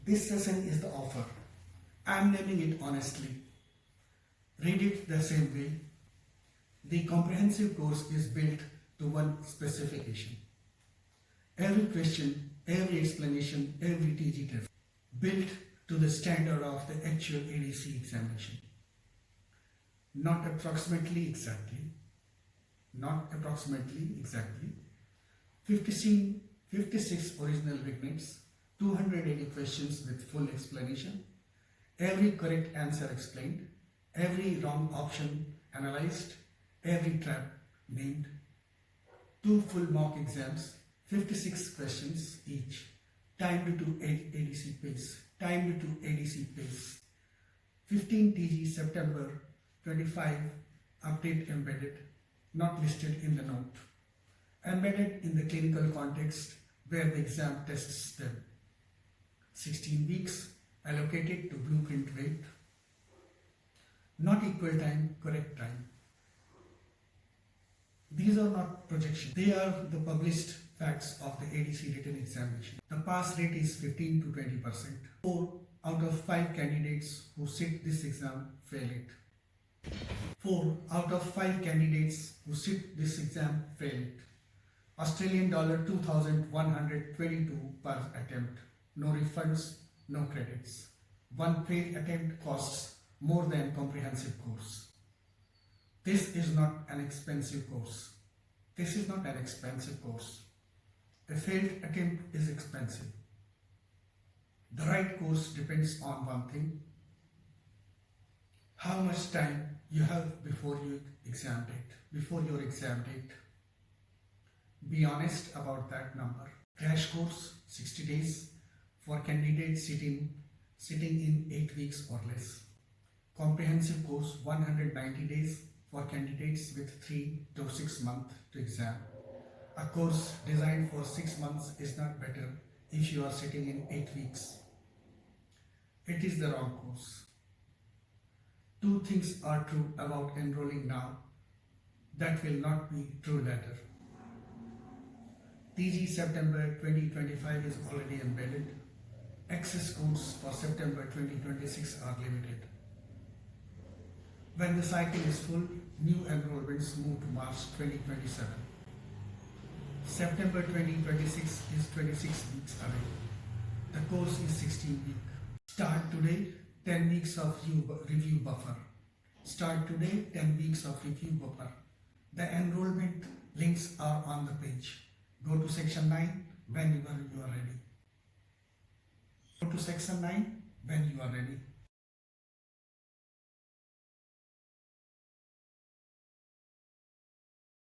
This session is the offer. I am naming it honestly. Read it the same way. The comprehensive course is built to one specification. Every question, every explanation, every TG test built to the standard of the actual ADC examination. Not approximately exactly. 56 original vignettes, 280 questions with full explanation, every correct answer explained, every wrong option analyzed, every trap named, 2 full mock exams, 56 questions each, timed to ADC pace, 15 TG September 25 update embedded, not listed in the note, embedded in the clinical context where the exam tests them, 16 weeks allocated to blueprint weight, not equal time, correct time. These are not projections, they are the published facts of the ADC written examination. The pass rate is 15 to 20%. 4 out of 5 candidates who sit this exam fail it. 4 out of 5 candidates who sit this exam fail it. Australian dollar 2,122 per attempt. No refunds, no credits. One failed attempt costs more than comprehensive course. This is not an expensive course. A failed attempt is expensive. The right course depends on one thing: how much time you have before your exam date. Be honest about that number. Crash course 60 days for candidates sitting in 8 weeks or less. Comprehensive course 190 days for candidates with 3 to 6 months to exam. A course designed for 6 months is not better if you are sitting in 8 weeks. It is the wrong course. 2 things are true about enrolling now that will not be true later. TG September 2025 is already embedded. Access codes for September 2026 are limited. When the cycle is full, new enrollments move to March 2027. September 2026 is 26 weeks away. The course is 16 weeks. Start today, 10 weeks of review buffer. The enrollment links are on the page. Go to section 9 when you are ready.